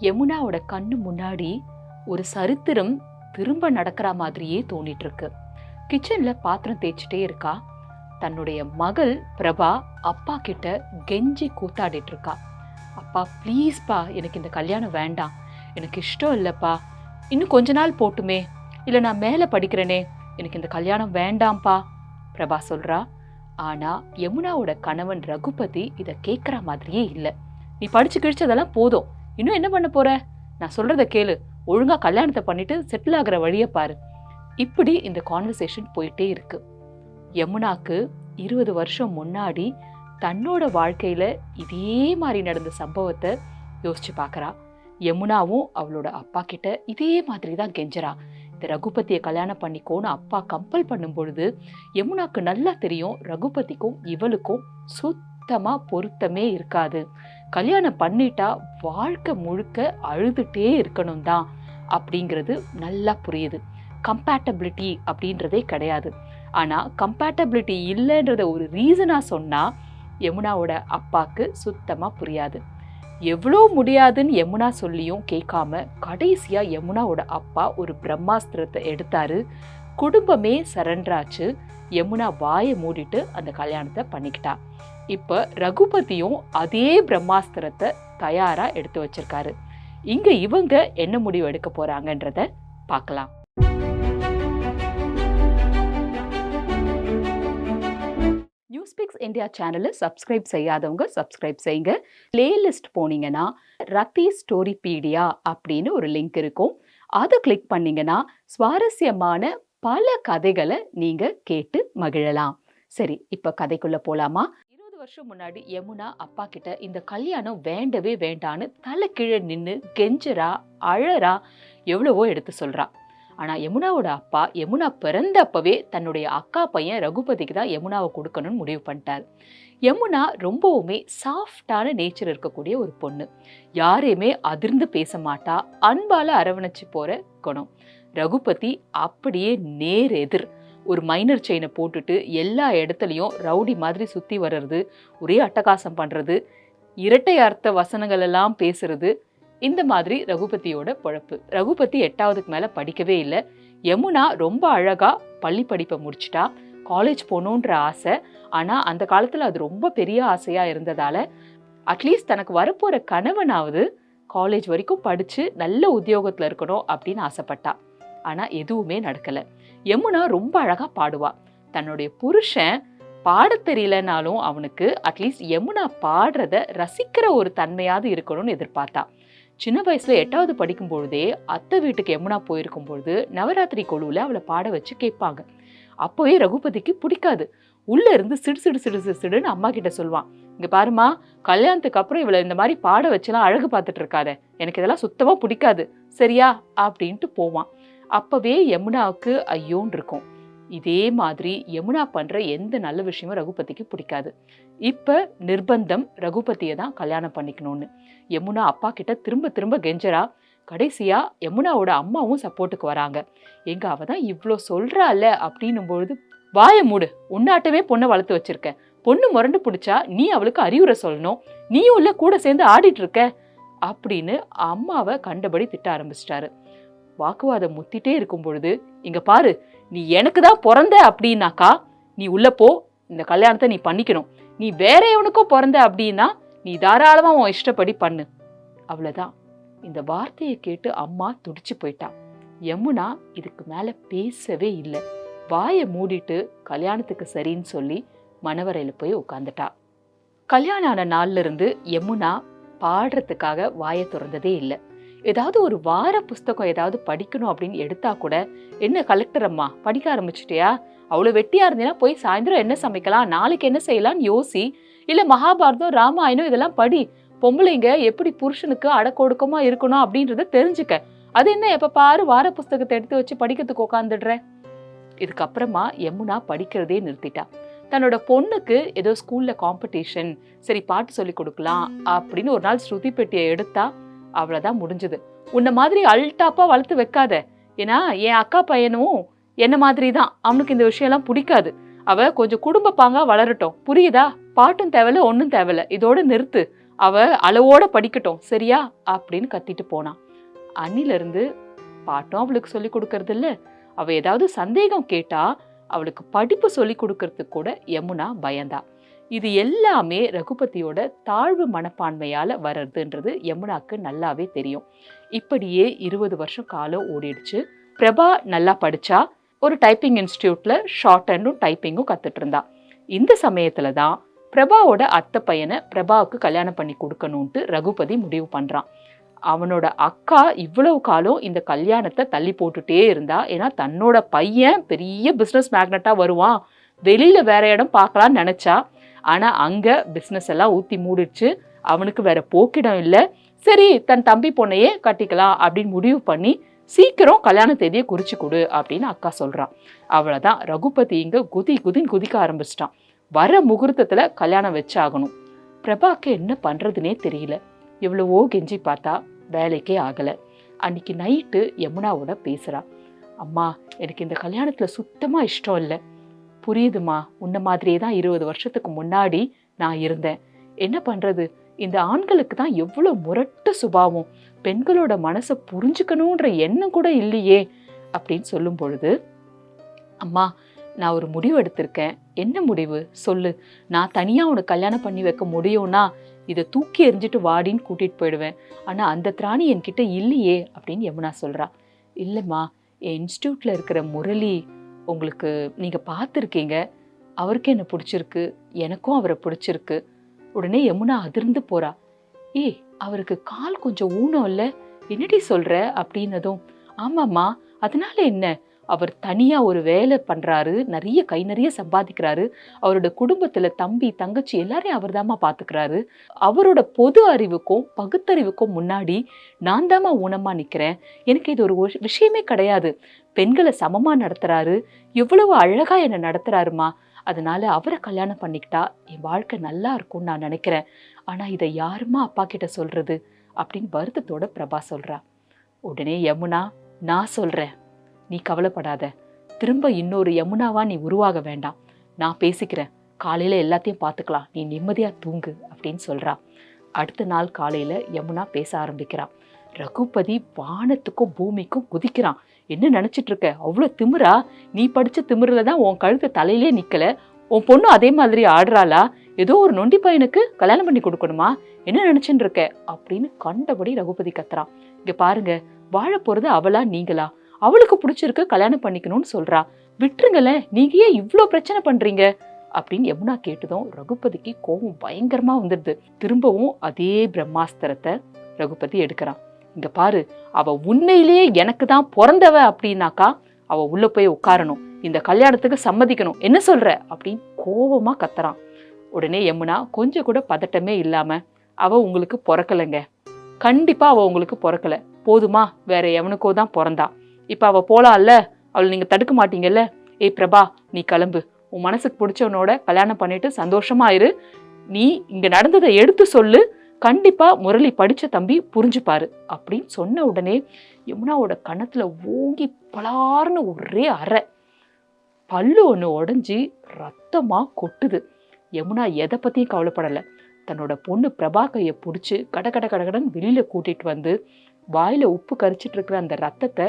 யமுனாவோட கண்ணு முன்னாடி ஒரு சரித்திரம் திரும்ப நடக்கிற மாதிரியே தோணிட்டு இருக்கு. கிச்சன்ல பாத்திரம் தேய்ச்சிட்டே இருக்கா. தன்னுடைய மகள் பிரபா அப்பா கிட்ட கெஞ்சி கூத்தாடிட்டு இருக்கா. அப்பா ப்ளீஸ்ப்பா, எனக்கு இந்த கல்யாணம் வேண்டாம், எனக்கு இஷ்டம் இல்லப்பா, இன்னும் கொஞ்ச நாள் போட்டுமே, இல்லை நான் மேலே படிக்கிறேனே, எனக்கு இந்த கல்யாணம் வேண்டாம்ப்பா பிரபா சொல்றா. ஆனா யமுனாவோட கணவன் ரகுபதி இதை கேட்குற மாதிரியே இல்லை. நீ படிச்சு கிழிச்சதெல்லாம் போதும், இன்னும் என்ன பண்ண போற, நான் சொல்றத கேளு, ஒழுங்கா கல்யாணத்தை பண்ணிட்டு செட்டில் ஆகிற வழியை பாரு. இப்படி இந்த கான்வர்சேஷன் போயிட்டே இருக்கு. யமுனாக்கு 20 வருஷம் முன்னாடி தன்னோட வாழ்க்கையில இதே மாதிரி நடந்த சம்பவத்தை யோசிச்சு பார்க்கறா. யமுனாவும் அவளோட அப்பா கிட்ட இதே மாதிரி தான் கெஞ்சரா. இந்த ரகுபதியை கல்யாணம் பண்ணிக்கோன்னு அப்பா கம்பல் பண்ணும் பொழுது யமுனாக்கு நல்லா தெரியும் ரகுபதிக்கும் இவளுக்கும் சுத்தமா பொருத்தமே இருக்காது. கல்யாணம் பண்ணிட்டா வாழ்க்கை முழுக்க அழுதுட்டே இருக்கணும் தான் அப்படிங்கிறது நல்லா புரியுது. கம்பேட்டபிலிட்டி அப்படின்றதே கிடையாது. ஆனா கம்பேட்டபிலிட்டி இல்லைன்றத ஒரு ரீசனா சொன்னா யமுனாவோட அப்பாக்கு சுத்தமா புரியாது. எவ்வளோ முடியாதுன்னு யமுனா சொல்லியும் கேட்காம கடைசியா யமுனாவோட அப்பா ஒரு பிரம்மாஸ்திரத்தை எடுத்தாரு. குடும்பமே சரண்டராச்சு. யமுனா வாயை மூடிட்டு அந்த கல்யாணத்தை பண்ணிக்கிட்டா. இப்ப ரகுபதியும் அதே பிரம்மாஸ்திரத்தை தயாரா எடுத்து வச்சிருக்காரு. இங்க இவங்க என்ன முடிவு எடுக்க போறாங்கன்றத பார்க்கலாம். நியூஸ்பிக்ஸ் இந்தியா சேனலை சப்ஸ்கிரைப் செய்யாதவங்க சப்ஸ்கிரைப் செய்யுங்க. பிளேலிஸ்ட் போனீங்கன்னா ரத்தி ஸ்டோரிபீடியா அப்படின்னு ஒரு லிங்க் இருக்கும். அதை கிளிக் பண்ணீங்கன்னா சுவாரஸ்யமான பல கதைகளை நீங்க கேட்டு மகிழலாம். சரி, இப்ப கதைக்குள்ள போலாமா? 20 வருஷம் முன்னாடி யமுனா அப்பா கிட்ட இந்த கல்யாணம் வேண்டவே வேண்டான்னு தலை கீழே நின்று கெஞ்சரா, அழறா, எவ்வளவோ எடுத்து சொல்றா. ஆனா யமுனாவோட அப்பா யமுனா பிறந்தப்பவே தன்னுடைய அக்கா பையன் ரகுபதிக்கு தான் யமுனாவை கொடுக்கணும்னு முடிவு பண்ணிட்டார். யமுனா ரொம்பவுமே சாஃப்டான நேச்சர் இருக்கக்கூடிய ஒரு பொண்ணு. யாரையுமே அதிர்ந்து பேச மாட்டா, அன்பால அரவணைச்சு போற குணம். ரகுபதி அப்படியே நேர் எதிர். ஒரு மைனர் செயினை போட்டுட்டு எல்லா இடத்துலையும் ரவுடி மாதிரி சுத்தி வர்றது, ஒரே அட்டகாசம் பண்றது, இரட்டை அர்த்த வசனங்கள் எல்லாம் பேசுறது, இந்த மாதிரி ரகுபதியோட பொழப்பு. ரகுபதி 8ஆவதுக்கு மேல படிக்கவே இல்லை. யமுனா ரொம்ப அழகா பள்ளி படிப்பை முடிச்சிட்டா. காலேஜ் போகணுன்ற ஆசை. ஆனா அந்த காலத்துல அது ரொம்ப பெரிய ஆசையா இருந்ததால அட்லீஸ்ட் தனக்கு வரப்போற கணவனாவது காலேஜ் வரைக்கும் படிச்சு நல்ல உத்தியோகத்துல இருக்கணும் அப்படின்னு ஆசைப்பட்டா. ஆனா எதுவுமே நடக்கல. யமுனா ரொம்ப அழகா பாடுவா. தன்னுடைய புருஷன் பாட தெரியலனாலும் அவனுக்கு அட்லீஸ்ட் யமுனா பாடுறத ரசிக்கிற ஒரு தன்மையாவது இருக்கணும்னு எதிர்பார்த்தா. சின்ன வயசுல 8ஆவது படிக்கும் பொழுதே அத்தை வீட்டுக்கு யமுனா போயிருக்கும் பொழுது நவராத்திரி கொலுவில் அவளை பாட வச்சு கேட்பாங்க. அப்போவே ரகுபதிக்கு பிடிக்காது. உள்ள இருந்து சிடு சிடு சிடு சிடுன்னு அம்மா கிட்ட சொல்லுவான், இங்க பாருமா, கல்யாணத்துக்கு அப்புறம் இவளை இந்த மாதிரி பாட வச்சுலாம் அழகு பார்த்துட்டு இருக்காத, எனக்கு இதெல்லாம் சுத்தமா பிடிக்காது, சரியா அப்படின்ட்டு போவான். அப்பவே யமுனாவுக்கு ஐயோன்னு இருக்கும். இதே மாதிரி யமுனா பண்ற எந்த நல்ல விஷயமும் ரகுபதிக்கு பிடிக்காது. இப்ப நிர்பந்தம் ரகுபதியை தான் கல்யாணம் பண்ணிக்கணும்னு. யமுனா அப்பா கிட்ட திரும்ப திரும்ப கெஞ்சரா. கடைசியா யமுனாவோட அம்மாவும் சப்போர்ட்டுக்கு வராங்க. எங்க அவ தான் இவ்வளோ சொல்றாள் அப்படின்னும் பொழுது, வாய மூடு, உன்னாட்டவே பொண்ணை வளர்த்து வச்சிருக்க, பொண்ணு முரண்டு பிடிச்சா நீ அவளுக்கு அறிவுரை சொல்லணும், நீயும் இல்ல கூட சேர்ந்து ஆடிட்டு இருக்க அப்படின்னு அம்மாவை கண்டபடி திட்ட ஆரம்பிச்சிட்டாரு. வாக்குவாதம் முத்திட்டே இருக்கும் பொழுது, இங்க பாரு, நீ எனக்கு தான் பிறந்த அப்படின்னாக்கா நீ உள்ள போ, இந்த கல்யாணத்தை நீ பண்ணிக்கணும், நீ வேற எவனுக்கும் பிறந்த அப்படின்னா நீ தாராளமா உன் இஷ்டப்படி பண்ணு, அவ்வளவுதான். இந்த வார்த்தையை கேட்டு அம்மா துடிச்சு போயிட்டா. யமுனா இதுக்கு மேல பேசவே இல்லை. வாயை மூடிட்டு கல்யாணத்துக்கு சரின்னு சொல்லி மணவரையில போய் உட்காந்துட்டா. கல்யாணம் ஆன நாள்ல இருந்து யமுனா பாடுறதுக்காக வாயை திறந்ததே இல்லை. ஏதாவது ஒரு வார புஸ்தகம் ஏதாவது படிக்கணும் அப்படின்னு எடுத்தா கூட, என்ன கலெக்டர் அம்மா படிக்க ஆரம்பிச்சிட்டியா, அவ்வளவு வெட்டியா இருந்தீங்கன்னா போய் சாயந்தரம் என்ன சமைக்கலாம், நாளைக்கு என்ன செய்யலாம்னு யோசி, இல்ல மகாபாரதம் ராமாயணம் இதெல்லாம் படி, பொம்பளைங்க எப்படி புருஷனுக்கு அடக்கொடுக்கமா இருக்கணும் அப்படின்றத தெரிஞ்சுக்க, அது என்ன எப்ப பாரு வார புஸ்தகத்தை எடுத்து வச்சு படிக்கிறதுக்கு உட்காந்துடுற. இதுக்கப்புறமா யமுனா படிக்கிறதே நிறுத்திட்டா. தன்னோட பொண்ணுக்கு ஏதோ ஸ்கூல்ல காம்படிஷன், சரி பாட்டு சொல்லி கொடுக்கலாம் அப்படின்னு ஒரு நாள் ஸ்ருதி பெட்டியை எடுத்தா. அவ்வளவுதான் முடிஞ்சது. உன்ன மாதிரி அல்டாப்பா வளர்த்து வைக்காத, ஏன்னா என் அக்கா பையனும் என்ன மாதிரி தான், அவனுக்கு இந்த விஷயம் எல்லாம் பிடிக்காது, அவ கொஞ்சம் குடும்ப பாங்கா வளரட்டும், புரியுதா, பாட்டும் தேவையில்ல ஒன்னும் தேவையில்ல, இதோட நிறுத்து அவ அளவோட படிக்கட்டும் சரியா அப்படின்னு கத்திட்டு போனான். அன்னிலிருந்து பாட்டும் அவளுக்கு சொல்லி கொடுக்கறது இல்ல. அவ ஏதாவது சந்தேகம் கேட்டா அவளுக்கு படிப்பு சொல்லி கொடுக்கறதுக்கு கூட யமுனா பயந்தா. இது எல்லாமே ரகுபதியோட தாழ்வு மனப்பான்மையால வர்றதுன்றது யமுனாக்கு நல்லாவே தெரியும். இப்படியே 20 வருஷம் காலம் ஓடிடுச்சு. பிரபா நல்லா படிச்சா. ஒரு டைப்பிங் இன்ஸ்டிடியூட்ல ஷார்ட் ஹேண்டும் டைப்பிங்கும் கத்துட்டு இருந்தா. இந்த சமயத்துல தான் பிரபாவோட அத்தை பையனை பிரபாவுக்கு கல்யாணம் பண்ணி கொடுக்கணும்ட்டு ரகுபதி முடிவு பண்றான். அவனோட அக்கா இவ்வளவு காலம் இந்த கல்யாணத்தை தள்ளி போட்டுட்டே இருந்தா. ஏன்னா தன்னோட பையன் பெரிய பிசினஸ் மேக்னட்டா வருவான், வெளியில வேற இடம் பார்க்கலான்னு நினைச்சா. ஆனா அங்க பிசினஸ் எல்லாம் ஊத்தி மூடிடுச்சு. அவனுக்கு வேற போக்கிடம் இல்லை. சரி தன் தம்பி பொண்ணையே கட்டிக்கலாம் அப்படின்னு முடிவு பண்ணி சீக்கிரம் கல்யாண தேதியை குறிச்சு கொடு அப்படின்னு அக்கா சொல்றான். அவ்வளவுதான், ரகுபதி இங்க குதின்னு குதிக்க ஆரம்பிச்சிட்டான். வர முகூர்த்தத்துல கல்யாணம் வச்சாகணும். பிரபாக்கு என்ன பண்றதுனே தெரியல. எவ்வளவோ கெஞ்சி பார்த்தா வேலைக்கே ஆகல. அன்னைக்கு நைட்டு யமுனாவோட பேசுறா. அம்மா, எனக்கு இந்த கல்யாணத்துல சுத்தமா இஷ்டம் இல்லை. புரியுதுமா, உன்ன மாதிரியே தான் 20 வருஷத்துக்கு முன்னாடி நான் இருந்தேன். என்ன பண்றது, இந்த ஆண்களுக்கு தான் எவ்வளவு முரட்டு சுபாவம், பெண்களோட மனசை புரிஞ்சுக்கணுன்ற எண்ணம் கூட இல்லையே அப்படின்னு சொல்லும் பொழுது, அம்மா நான் ஒரு முடிவு எடுத்திருக்கேன். என்ன முடிவு சொல்லு. நான் தனியா உனக்கு கல்யாணம் பண்ணி வைக்க முடியும்னா இதை தூக்கி எறிஞ்சிட்டு வாடின்னு கூட்டிட்டு போயிடுவேன். ஆனா அந்த திராணி என்கிட்ட இல்லையே அப்படின்னு யமுனா சொல்றா. இல்லைம்மா, என் இன்ஸ்டியூட்ல இருக்கிற முரளி உங்களுக்கு நீங்க பார்த்துருக்கீங்க, அவருக்கு என்ன பிடிச்சிருக்கு, எனக்கும் அவரை பிடிச்சிருக்கு. உடனே யமுனா அதிர்ந்து போறா. ஏய், அவருக்கு கால் கொஞ்சம் ஊனம் இல்ல, என்னடி சொல்ற அப்படின்னதும், ஆமாம்மா அதனால என்ன, அவர் தனியா ஒரு வேலை பண்றாரு, நிறைய கை நிறைய சம்பாதிக்கிறாரு, அவரோட குடும்பத்துல தம்பி தங்கச்சி எல்லாரையும் அவர் தாமா பாத்துக்கிறாரு. அவரோட பொது அறிவுக்கும் பகுத்தறிவுக்கும் முன்னாடி நான் தாமா ஊனமா நிக்கிறேன். எனக்கு இது ஒரு விஷயமே கிடையாது. பெண்களை சமமா நடத்துறாரு, எவ்வளவு அழகா என்னை நடத்துறாருமா. அதனால அவரை கல்யாணம் பண்ணிக்கிட்டா என் வாழ்க்கை நல்லா இருக்கும்னு நான் நினைக்கிறேன். ஆனா இதை யாருமா அப்பா கிட்ட சொல்றது அப்படின்னு வருத்தத்தோட பிரபா சொல்றா. உடனே யமுனா, நான் சொல்றேன், நீ கவலைப்படாத, திரும்ப இன்னொரு யமுனாவா நீ உருவாக வேண்டாம், நான் பேசிக்கிறேன், காலையில எல்லாத்தையும் பார்த்துக்கலாம், நீ நிம்மதியா தூங்கு அப்படின்னு சொல்றா. அடுத்த நாள் காலையில யமுனா பேச ஆரம்பிக்கிறான். ரகுபதி வானத்துக்கும் பூமிக்கும் குதிக்கிறான். என்ன நினைச்சிட்டு இருக்க, அவ்வளவு திமிரா, நீ படிச்ச திமிரில தான் உன் கழுத்து தலையிலே நிக்கல, உன் பொண்ணு அதே மாதிரி ஆடுறாளா, ஏதோ ஒரு நொண்டி பையனுக்கு கல்யாணம் பண்ணி கொடுக்கணுமா, என்ன நினைச்சுட்டு இருக்க அப்படின்னு கண்டபடி ரகுபதி கத்துறான். இங்க பாருங்க, வாழ போறது அவளா நீங்களா, அவளுக்கு பிடிச்சிருக்கு கல்யாணம் பண்ணிக்கணும்னு சொல்றா, விட்டுருங்களேன், நீங்க ஏன் இவ்வளோ பிரச்சனை பண்றீங்க அப்படின்னு யமுனா கேட்டதும் ரகுபதிக்கு கோபம் பயங்கரமா வந்துடுது. திரும்பவும் அதே பிரம்மாஸ்திரத்தை ரகுபதி எடுக்கிறான். இங்க பாரு, அவ உண்மையிலேயே எனக்கு தான் பிறந்தவ அப்படின்னாக்கா அவ உள்ள போய் உட்காரணும், இந்த கல்யாணத்துக்கு சம்மதிக்கணும், என்ன சொல்ற அப்படின்னு கோபமா கத்துறான். உடனே யமுனா கொஞ்சம் கூட பதட்டமே இல்லாம, அவ உங்களுக்கு பிறக்கலைங்க, கண்டிப்பா அவ உங்களுக்கு பிறக்கல, போதுமா, வேற எவனுக்கோ தான் பிறந்தா, இப்ப அவ போலாம்ல, அவளை நீங்க தடுக்க மாட்டீங்கல்ல. ஏய் பிரபா, நீ கிளம்பு, உன் மனசுக்கு பிடிச்சவனோட கல்யாணம் பண்ணிட்டு சந்தோஷமா இரு, நீ இங்க நடந்ததை எடுத்து சொல்லு, கண்டிப்பா முரளி படிச்ச தம்பி புரிஞ்சுப்பாரு அப்படின்னு சொன்ன உடனே யமுனாவோட கணத்துல ஓங்கி பலார்னு ஒரே அறை, பல்லு ஒண்ணு உடைஞ்சி ரத்தமா கொட்டுது. யமுனா எதை பத்தியும் கவலைப்படல. தன்னோட பொண்ணு பிரபா கையை பிடிச்சி கடகடன் வெளியில கூட்டிட்டு வந்து வாயில உப்பு கரிச்சிட்டு இருக்கிற அந்த ரத்தத்தை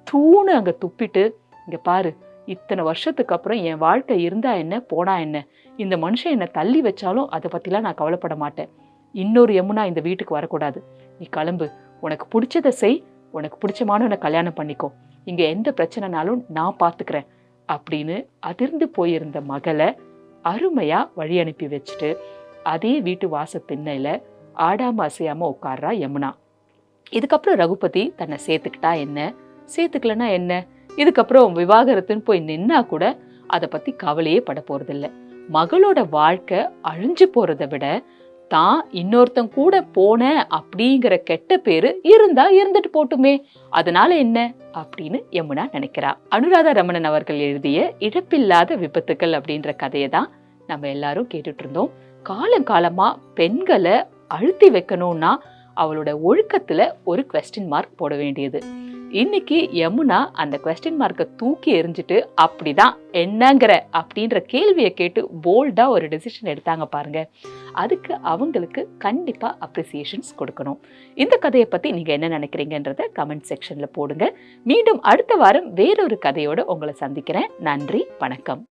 தூணு அங்க துப்பிட்டு, இங்க பாரு, இத்தனை வருஷத்துக்கு அப்புறம் என் வாழ்க்கை இருந்தா என்ன போனா என்ன, இந்த மனுஷன் என்னை தள்ளி வச்சாலும் அதை பத்திலாம் நான் கவலைப்பட மாட்டேன், இன்னொரு யமுனா இந்த வீட்டுக்கு வரக்கூடாது, நீ கிளம்பு, உனக்கு பிடிச்சதை செய், உனக்கு பிடிச்சமானவனை கல்யாணம் பண்ணிக்கோ, இங்க எந்த பிரச்சனைனாலும் நான் பாத்துக்கிறேன் அப்படின்னு அதிர்ந்து போயிருந்த மகளை அருமையா வழி அனுப்பி வச்சுட்டு அதே வீட்டு வாச திண்ணையில ஆடாம அசையாம உட்கார்றா யமுனா. இதுக்கப்புறம் ரகுபதி தன்னை சேர்த்துக்கிட்டா என்ன, சேர்த்துக்கலன்னா என்ன, இதுக்கப்புறம் விவாகரத்துன்னு போய் நின்னா கூட அதை பத்தி கவலையே பட போறதில்ல. மகளோட வாழ்க்கை அழிஞ்சு போறதை விட தான் இன்னொருத்தன் கூட போன அப்படிங்கிற கெட்ட பேரு இருந்தா இருந்துட்டு போட்டுமே, அதனால என்ன அப்படின்னு யமுனா நினைக்கிறா. அனுராதா ரமணன் அவர்கள் எழுதிய இழப்பில்லாத விபத்துக்கள் அப்படின்ற கதையை தான் நம்ம எல்லாரும் கேட்டுட்டு இருந்தோம். காலங்காலமா பெண்களை அழுத்தி வைக்கணும்னா அவளோட ஒழுக்கத்துல ஒரு குவெஸ்டின் மார்க் போட வேண்டியது. இன்னைக்கு யமுனா அந்த கொஸ்டின் மார்க்கை தூக்கி எறிஞ்சிட்டு அப்படிதான் என்னங்கிற அப்படின்ற கேள்வியை கேட்டு போல்டா ஒரு டெசிஷன் எடுத்தாங்க பாருங்க. அதுக்கு அவங்களுக்கு கண்டிப்பா அப்ரிசியேஷன்ஸ் கொடுக்கணும். இந்த கதையை பத்தி நீங்க என்ன நினைக்கிறீங்கன்றத கமெண்ட் செக்ஷன்ல போடுங்க. மீண்டும் அடுத்த வாரம் வேறொரு கதையோட உங்களை சந்திக்கிறேன். நன்றி, வணக்கம்.